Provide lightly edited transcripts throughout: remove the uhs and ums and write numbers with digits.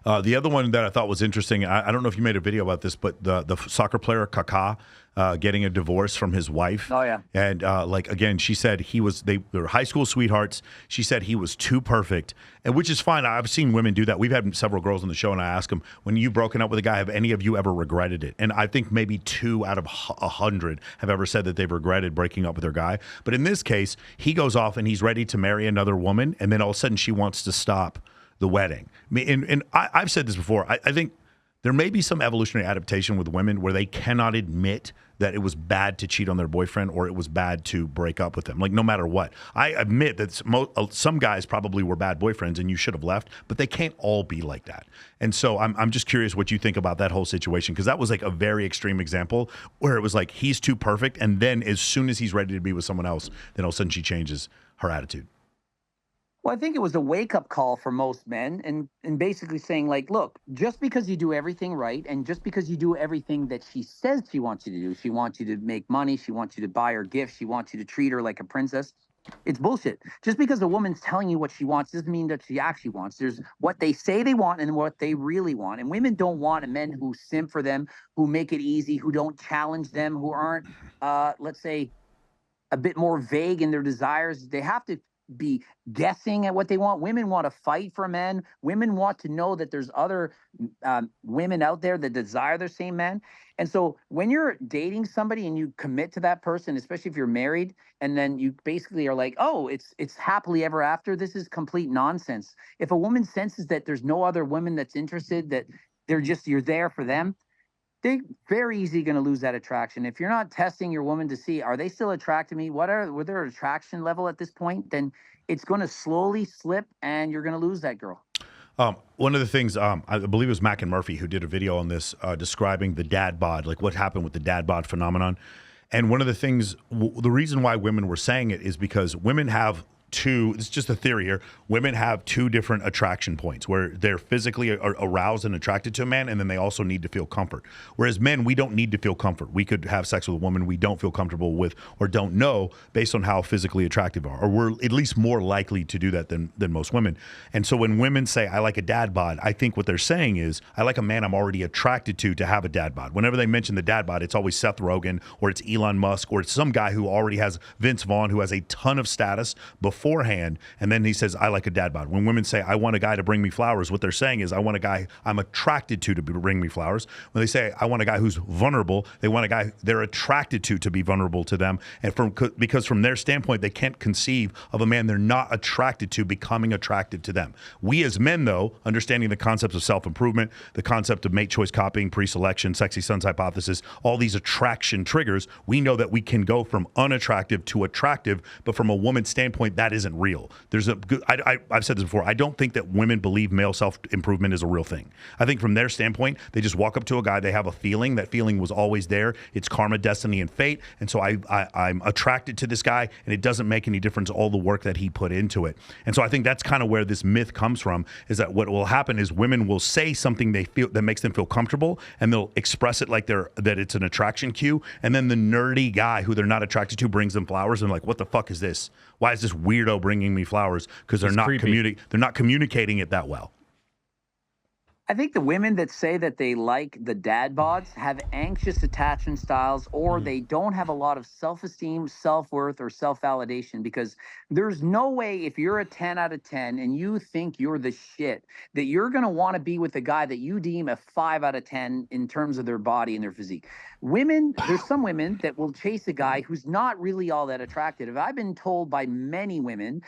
The other one that I thought was interesting, I don't know if you made a video about this, but the soccer player Kaka getting a divorce from his wife, Oh yeah. and like again, she said they were high school sweethearts. She said he was too perfect, and which is fine. I've seen women do that. We've had several girls on the show, and I ask them, when you've broken up with a guy, have any of you ever regretted it? And I think maybe 2 out of 100 have ever said that they've regretted breaking up with their guy. But in this case, he goes off and he's ready to marry another woman, and then all of a sudden she wants to stop the wedding. I mean, and I've said this before. I think there may be some evolutionary adaptation with women where they cannot admit that it was bad to cheat on their boyfriend or it was bad to break up with them. Like, no matter what. I admit that some guys probably were bad boyfriends and you should have left, but they can't all be like that. And so I'm just curious what you think about that whole situation, because that was like a very extreme example where it was like he's too perfect, and then as soon as he's ready to be with someone else, then all of a sudden she changes her attitude. Well, I think it was a wake-up call for most men, and basically saying, like, look, just because you do everything right, and just because you do everything that she says she wants you to do, she wants you to make money, she wants you to buy her gifts, she wants you to treat her like a princess. It's bullshit. Just because a woman's telling you what she wants doesn't mean that she actually wants. There's what they say they want and what they really want. And women don't want men who simp for them, who make it easy, who don't challenge them, who aren't, let's say, a bit more vague in their desires. They have to be guessing at what they want. Women want to fight for men. Women want to know that there's other women out there that desire the same men. And so when you're dating somebody and you commit to that person, especially if you're married, and then you basically are like, oh, it's happily ever after, this is complete nonsense. If a woman senses that there's no other woman that's interested, that you're there for them, they're very easy going to lose that attraction. If you're not testing your woman to see, are they still attracted to me? What their attraction level at this point? Then it's going to slowly slip and you're going to lose that girl. One of the things, I believe it was Mac and Murphy who did a video on this, describing the dad bod, like what happened with the dad bod phenomenon. And one of the things, the reason why women were saying it is because women have it's just a theory here. Women have 2 different attraction points where they're physically aroused and attracted to a man, and then they also need to feel comfort. Whereas men, we don't need to feel comfort. We could have sex with a woman we don't feel comfortable with or don't know based on how physically attractive we are, or we're at least more likely to do that than most women. And so when women say, I like a dad bod, I think what they're saying is, I like a man I'm already attracted to have a dad bod. Whenever they mention the dad bod, it's always Seth Rogen, or it's Elon Musk, or it's some guy who already has Vince Vaughn, who has a ton of status beforehand, and then he says, I like a dad bod. When women say, I want a guy to bring me flowers, what they're saying is, I want a guy I'm attracted to bring me flowers. When they say, I want a guy who's vulnerable, they want a guy they're attracted to be vulnerable to them. And because from their standpoint, they can't conceive of a man they're not attracted to becoming attractive to them. We as men, though, understanding the concepts of self-improvement, the concept of mate choice copying, pre-selection, sexy sons hypothesis, all these attraction triggers, we know that we can go from unattractive to attractive, but from a woman's standpoint, that isn't real. There's a good, I've said this before, I don't think that women believe male self-improvement is a real thing. I think from their standpoint, they just walk up to a guy, they have a feeling, that feeling was always there, it's karma, destiny, and fate, and so I'm attracted to this guy, and it doesn't make any difference all the work that he put into it. And so I think that's kind of where this myth comes from, is that what will happen is women will say something they feel that makes them feel comfortable, and they'll express it like that it's an attraction cue, and then the nerdy guy who they're not attracted to brings them flowers, and like, what the fuck is this? Why is this weirdo bringing me flowers? Because they're not communicating it that well. I think the women that say that they like the dad bods have anxious attachment styles, or they don't have a lot of self-esteem, self-worth, or self-validation, because there's no way, if you're a 10 out of 10 and you think you're the shit, that you're going to want to be with a guy that you deem a 5 out of 10 in terms of their body and their physique. Women, there's some women that will chase a guy who's not really all that attractive. I've been told by many women,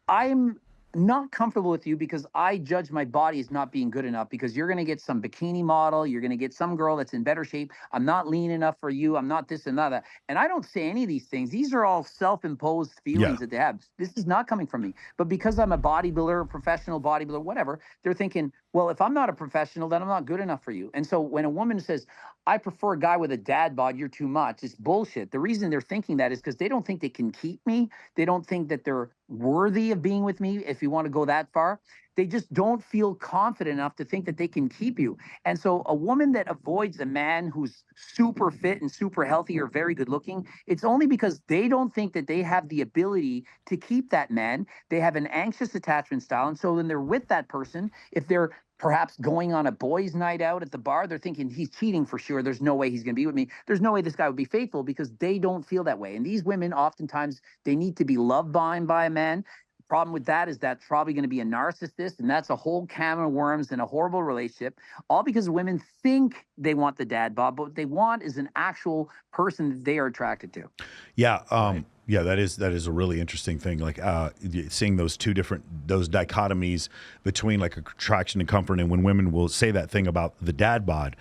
I'm not comfortable with you because I judge my body as not being good enough, because you're going to get some bikini model, you're going to get some girl that's in better shape. I'm not lean enough for you. I'm not this and that. And I don't say any of these things. These are all self-imposed feelings that they have. This is not coming from me. But because I'm a bodybuilder, a professional bodybuilder, whatever, they're thinking, well, if I'm not a professional, then I'm not good enough for you. And so when a woman says, I prefer a guy with a dad bod, you're too much, it's bullshit. The reason they're thinking that is because they don't think they can keep me. They don't think that they're worthy of being with me, if you want to go that far. they just don't feel confident enough to think that they can keep you. And so a woman that avoids a man who's super fit and super healthy or very good looking, it's only because they don't think that they have the ability to keep that man. They have an anxious attachment style. And so when they're with that person, if they're perhaps going on a boys' night out at the bar, they're thinking he's cheating for sure. There's no way he's going to be with me. There's no way this guy would be faithful, because they don't feel that way. And these women, oftentimes, they need to be loved by a man. Problem with that is that's probably going to be a narcissist, and that's a whole can of worms and a horrible relationship, all because women think they want the dad bod, but what they want is an actual person that they are attracted to. Yeah. Yeah, that is a really interesting thing. Like seeing those dichotomies between like attraction and comfort, and when women will say that thing about the dad bod,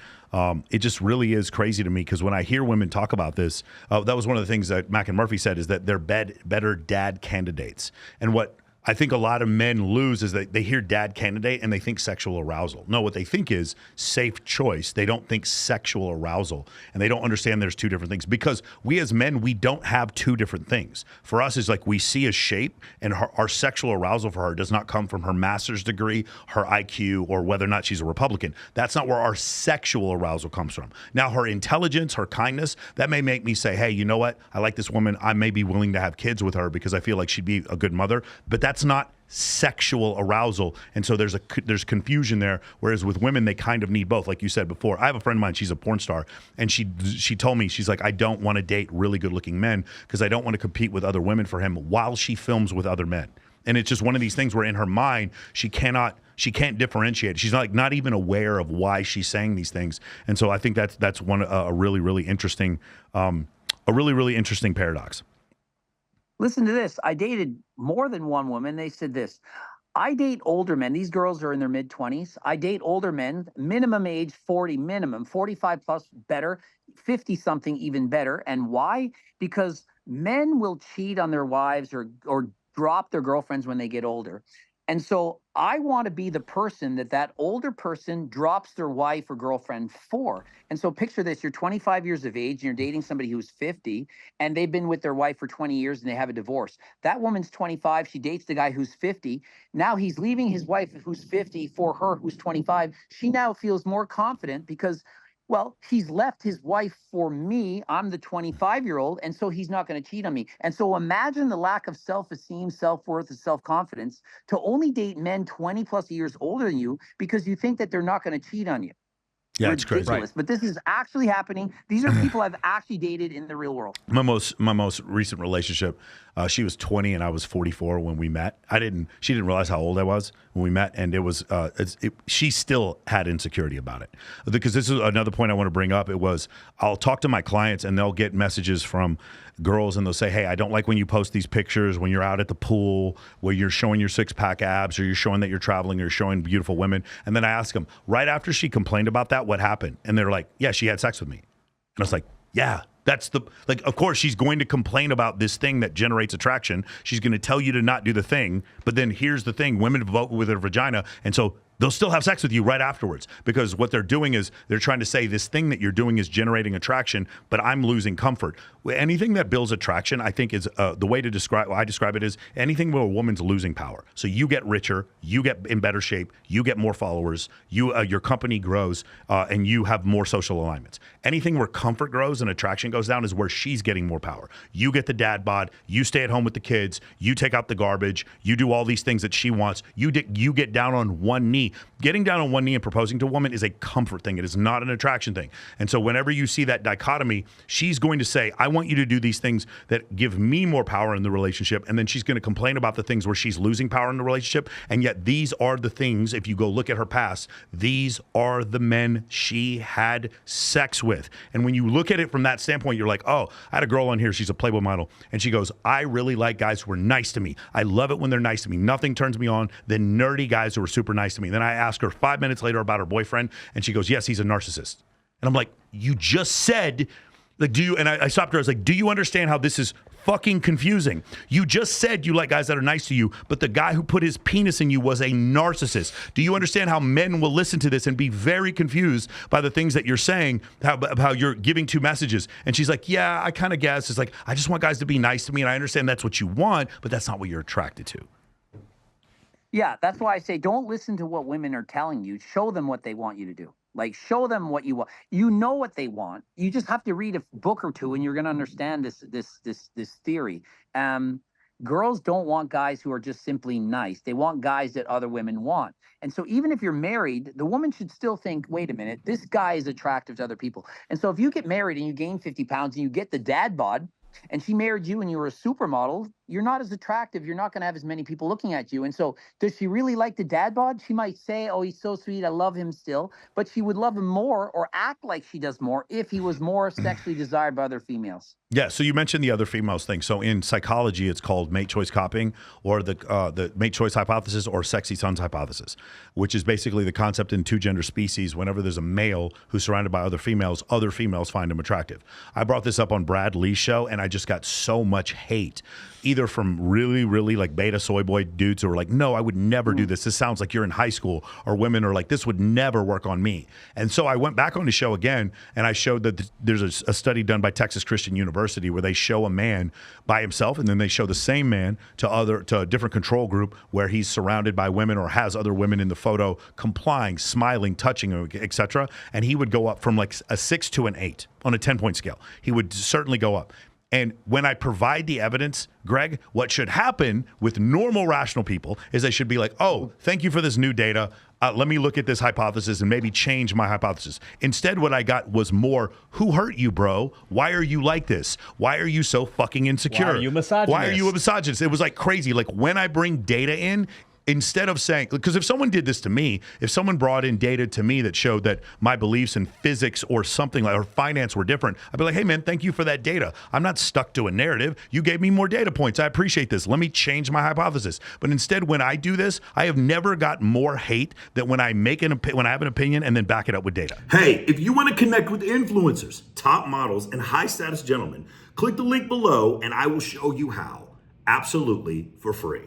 it just really is crazy to me, because when I hear women talk about this, that was one of the things that Mac and Murphy said, is that they're better dad candidates. And what I think a lot of men lose is that they hear dad candidate and they think sexual arousal. No, what they think is safe choice. They don't think sexual arousal, and they don't understand there's two different things, because we as men, we don't have two different things. For us, is like we see a shape, and our sexual arousal for her does not come from her master's degree, her IQ, or whether or not she's a Republican. That's not where our sexual arousal comes from. Now, her intelligence, her kindness, that may make me say, hey, you know what? I like this woman. I may be willing to have kids with her because I feel like she'd be a good mother, but that's not sexual arousal. And so there's confusion there, whereas with women, they kind of need both. Like you said before, I have a friend of mine, she's a porn star, and she told me, she's like, I don't want to date really good looking men because I don't want to compete with other women for him while she films with other men. And it's just one of these things where in her mind, she can't differentiate. She's not even aware of why she's saying these things. And so I think that's one a really interesting paradox. Listen to this. I dated more than one woman. They said this: I date older men. These girls are in their mid-20s. I date older men, minimum age 40, minimum 45 plus, better, 50 something even better. And why? Because men will cheat on their wives or drop their girlfriends when they get older. And so I want to be the person that older person drops their wife or girlfriend for. And so picture this: you're 25 years of age and you're dating somebody who's 50, and they've been with their wife for 20 years and they have a divorce. That woman's 25. She dates the guy who's 50. Now he's leaving his wife who's 50 for her who's 25. She now feels more confident because, well, he's left his wife for me. I'm the 25-year-old, and so he's not going to cheat on me. And so imagine the lack of self-esteem, self-worth, and self-confidence to only date men 20 plus years older than you because you think that they're not going to cheat on you. Yeah, it's crazy. Ridiculous. But this is actually happening. These are people I've actually dated in the real world. My most recent relationship, she was 20 and I was 44 when we met. She didn't realize how old I was when we met, and it was she still had insecurity about it. Because this is another point I want to bring up. It was, I'll talk to my clients and they'll get messages from girls and they'll say, hey, I don't like when you post these pictures when you're out at the pool where you're showing your six-pack abs, or you're showing that you're traveling, or you're showing beautiful women. And then I ask them, right after she complained about that, what happened? And they're like, yeah, she had sex with me. And I was like, yeah, that's of course she's going to complain about this thing that generates attraction. She's going to tell you to not do the thing. But then here's the thing: women vote with their vagina. And so they'll still have sex with you right afterwards, because what they're doing is they're trying to say this thing that you're doing is generating attraction, but I'm losing comfort. Anything that builds attraction, I think, is the way to describe. I describe it as anything where a woman's losing power. So you get richer, you get in better shape, you get more followers, your company grows, and you have more social alignments. Anything where comfort grows and attraction goes down is where she's getting more power. You get the dad bod, you stay at home with the kids, you take out the garbage, you do all these things that she wants. You get down on one knee. Getting down on one knee and proposing to a woman is a comfort thing. It is not an attraction thing. And so whenever you see that dichotomy, she's going to say, I want you to do these things that give me more power in the relationship. And then she's going to complain about the things where she's losing power in the relationship. And yet these are the things, if you go look at her past, these are the men she had sex with. And when you look at it from that standpoint, you're like, oh, I had a girl on here. She's a Playboy model. And she goes, I really like guys who are nice to me. I love it when they're nice to me. Nothing turns me on than nerdy guys who are super nice to me. Then I ask her 5 minutes later about her boyfriend, and she goes, yes, he's a narcissist. And I'm like, you just said, like, do you? And I stopped her. I was like, do you understand how this is fucking confusing? You just said you like guys that are nice to you, but the guy who put his penis in you was a narcissist. Do you understand how men will listen to this and be very confused by the things that you're saying, how you're giving two messages? And she's like, yeah, I kind of guess. It's like, I just want guys to be nice to me, and I understand that's what you want, but that's not what you're attracted to. Yeah, that's why I say don't listen to what women are telling you. Show them what they want you to do. Like show them what you want. You know what they want. You just have to read a book or two, and you're going to understand this theory. Um, Girls don't want guys who are just simply nice. They want guys that other women want. And so even if you're married, the woman should still think, wait a minute, this guy is attractive to other people. And so if you get married and you gain 50 pounds and you get the dad bod, and she married you and you were a supermodel, you're not as attractive. You're not going to have as many people looking at you. And so, does she really like the dad bod? She might say, oh, he's so sweet. I love him still. But she would love him more or act like she does more if he was more sexually desired by other females. Yeah, so you mentioned the other females thing. So in psychology, it's called mate choice copying, or the mate choice hypothesis, or sexy sons hypothesis, which is basically the concept in two gender species. Whenever there's a male who's surrounded by other females find him attractive. I brought this up on Brad Lee's show, and I just got so much hate, either from really, really like beta soy boy dudes who are like, no, I would never do this. This sounds like you're in high school, or women are like, this would never work on me. And so I went back on the show again, and I showed that there's a study done by Texas Christian University where they show a man by himself, and then they show the same man to a different control group where he's surrounded by women or has other women in the photo complying, smiling, touching, etc. And he would go up from like a 6 to an 8 on a 10-point scale. He would certainly go up. And when I provide the evidence, Greg, what should happen with normal rational people is they should be like, oh, thank you for this new data. Let me look at this hypothesis and maybe change my hypothesis. Instead, what I got was more, who hurt you, bro? Why are you like this? Why are you so fucking insecure? Why are you misogynist? Why are you a misogynist? It was like crazy. Like when I bring data in, instead of saying, because if someone did this to me, if someone brought in data to me that showed that my beliefs in physics or something like, or finance were different, I'd be like, hey man, thank you for that data. I'm not stuck to a narrative. You gave me more data points. I appreciate this. Let me change my hypothesis. But instead, when I do this, I have never got more hate than when I when I have an opinion and then back it up with data. Hey, if you want to connect with influencers, top models, and high status gentlemen, click the link below and I will show you how. Absolutely for free.